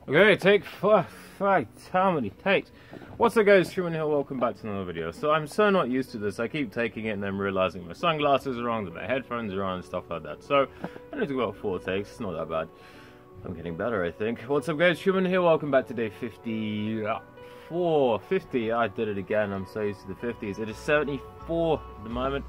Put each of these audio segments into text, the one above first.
Okay, take five, how many takes? What's up guys, Truman here, welcome back to another video. So I'm so not used to this, I keep taking it and then realizing my sunglasses are wrong, that my headphones are on and stuff like that. So I need to go about 4 takes, it's not that bad. I'm getting better I think. What's up guys, Truman here, welcome back to day 50, I did it again, I'm so used to the 50s. It is 74 at the moment.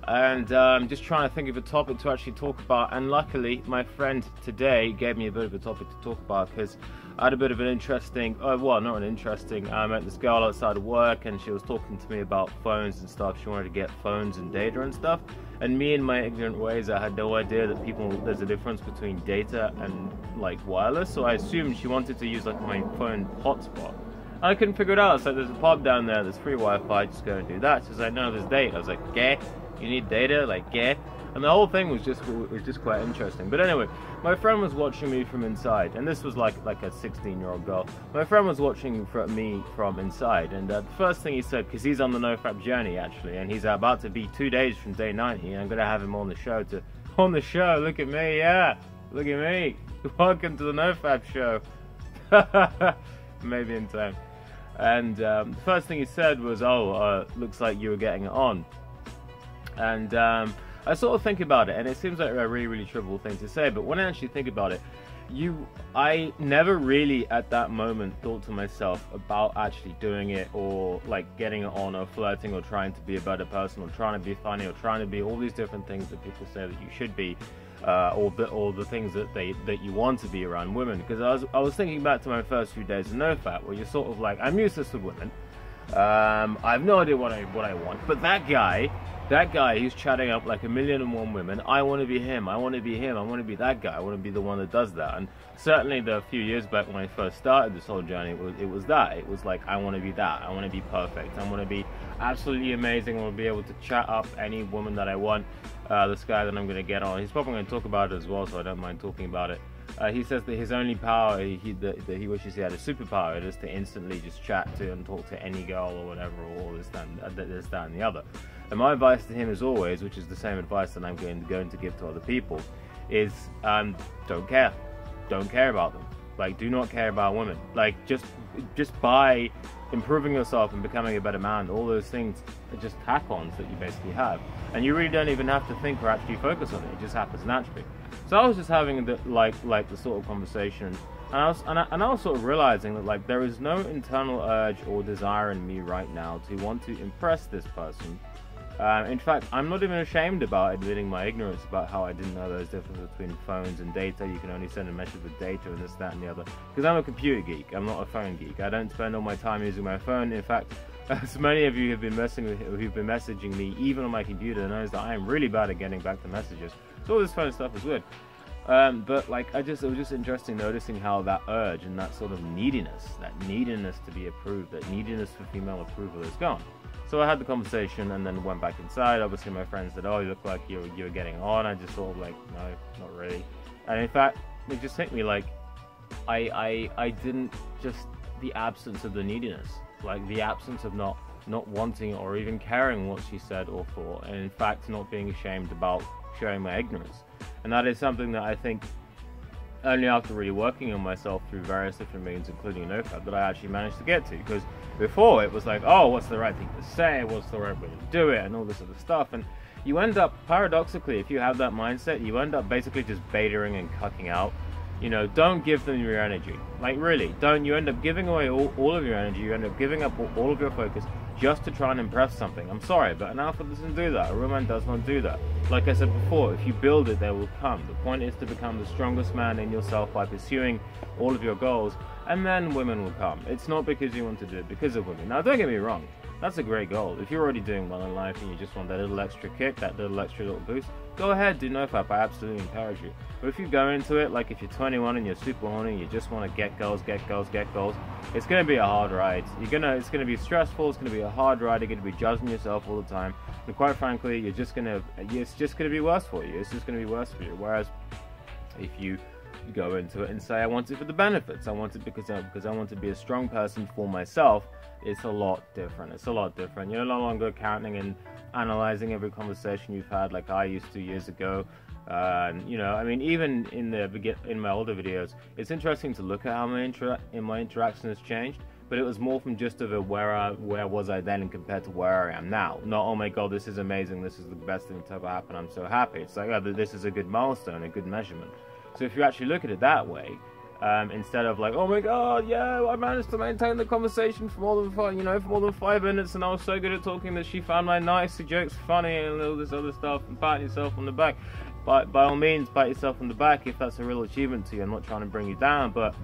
And I'm just trying to think of a topic to actually talk about, and luckily my friend today gave me a bit of a topic to talk about, because I had a bit of an interesting, well not an interesting, I met this girl outside of work and she was talking to me about phones and stuff. She wanted to get phones and data and stuff, and me in my ignorant ways I had no idea that there's a difference between data and like wireless, so I assumed she wanted to use like my phone hotspot. I couldn't figure it out. So there's a pub down there, there's free Wi-Fi, just go and do that. She's like, no, there's data. I was like, "Gay? You need data?" Like, "Gay?" And the whole thing was just quite interesting. But anyway, my friend was watching me from inside, and this was like a 16-year-old girl. My friend was watching me from inside, and the first thing he said, because he's on the NoFap journey actually, and he's about to be 2 days from day 90, and I'm gonna have him on the show Look at me, yeah, look at me. Welcome to the NoFap show. Maybe in time. And the first thing he said was, looks like you were getting it on. And I sort of think about it, and it seems like a really trivial thing to say, but when I actually think about it, I never really at that moment thought to myself about actually doing it, or like getting it on, or flirting, or trying to be a better person, or trying to be funny, or trying to be all these different things that people say that you should be. Or the things that you want to be around women, because I was thinking back to my first few days of NoFap, where you're sort of like, I'm useless with women, I have no idea what I want, but that guy who's chatting up like 1,000,001 women, I want to be him, I want to be him, I want to be that guy, I want to be the one that does that. And certainly the few years back when I first started this whole journey, it was like, I want to be that, I want to be perfect, I want to be absolutely amazing, I want to be able to chat up any woman that I want. This guy that I'm going to get on, he's probably going to talk about it as well, so I don't mind talking about it. He says that his only power, that he wishes he had a superpower, it is to instantly just chat to and talk to any girl or whatever, or this, that, and the other. And my advice to him, as always, which is the same advice that I'm going to give to other people, is don't care about them. Like, do not care about women. Like, just by improving yourself and becoming a better man, all those things are just tack-ons that you basically have, and you really don't even have to think or actually focus on it. It just happens naturally. So I was just having the the sort of conversation, and I was sort of realizing that like there is no internal urge or desire in me right now to want to impress this person. In fact, I'm not even ashamed about admitting my ignorance about how I didn't know there's a difference between phones and data. You can only send a message with data and this, that, and the other. Because I'm a computer geek, I'm not a phone geek. I don't spend all my time using my phone. In fact, as many of you have been who've been messaging me, even on my computer, knows that I am really bad at getting back to messages. So all this phone stuff is weird. But like, it was just interesting noticing how that urge and that sort of neediness to be approved, that neediness for female approval is gone. So I had the conversation and then went back inside. Obviously my friend said, "Oh, you look like you were getting on." I just sort of like, no, not really. And in fact, it just hit me like, I didn't, just the absence of the neediness, like the absence of not wanting or even caring what she said or thought, and in fact not being ashamed about sharing my ignorance. And that is something that I think only after really working on myself through various different means, including NoFap, that I actually managed to get to. Because before it was like, oh, what's the right thing to say, what's the right way to do it, and all this other stuff. And you end up, paradoxically, if you have that mindset, you end up basically just betaing and cucking out. You know, don't give them your energy. Like, really, don't. You end up giving away all of your energy, you end up giving up all of your focus just to try and impress something. I'm sorry, but an alpha doesn't do that. A real man does not do that. Like I said before, if you build it, they will come. The point is to become the strongest man in yourself by pursuing all of your goals, and then women will come. It's not because you want to do it because of women. Now, don't get me wrong. That's a great goal. If you're already doing well in life and you just want that little extra kick, that little extra boost, go ahead, do NoFap. I absolutely encourage you. But if you go into it, like if you're 21 and you're super horny and you just want to get girls, it's going to be a hard ride. It's going to be stressful, it's going to be a hard ride, you're going to be judging yourself all the time. And quite frankly, it's just going to be worse for you. It's just going to be worse for you. Whereas if you go into it and say, I want it for the benefits, I want it because I want to be a strong person for myself, it's a lot different. You're no longer counting and analyzing every conversation you've had like I used to years ago. You know, I mean, even in my older videos, it's interesting to look at how my interaction has changed. But it was more from just of a where was I then and compared to where I am now. Not, oh my god, this is amazing, this is the best thing to ever happen, I'm so happy. It's like, oh, this is a good milestone, a good measurement. So if you actually look at it that way, instead of like, oh my god, yeah, I managed to maintain the conversation for more than 5 minutes, and I was so good at talking that she found my nice jokes funny and all this other stuff, and pat yourself on the back. By all means, pat yourself on the back if that's a real achievement to you. I'm not trying to bring you down, but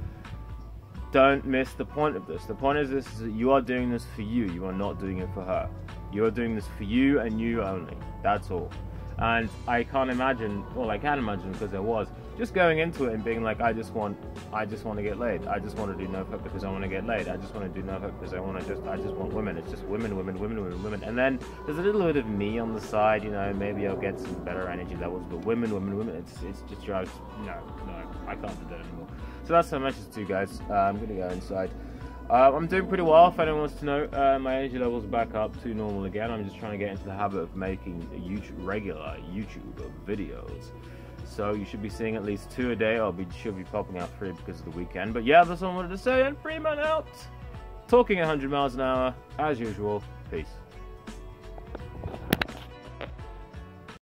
don't miss the point of this. The point is this, is that you are doing this for you. You are not doing it for her. You are doing this for you and you only. That's all. And I can't imagine, well, I can imagine because there was, just going into it and being like, I just want to get laid. I just want to do NoFap because I want to get laid. I just want to do NoFap because I just want women. It's just women. And then there's a little bit of me on the side, you know, maybe I'll get some better energy levels, but women, it's just drives, no, I can't do that anymore. So that's my message to you guys. I'm going to go inside. I'm doing pretty well. If anyone wants to know, my energy levels are back up to normal again. I'm just trying to get into the habit of making regular YouTube videos. So you should be seeing at least 2 a day. Should be popping out 3 because of the weekend. But yeah, that's all I wanted to say. And Freeman out. Talking 100 miles an hour, as usual. Peace.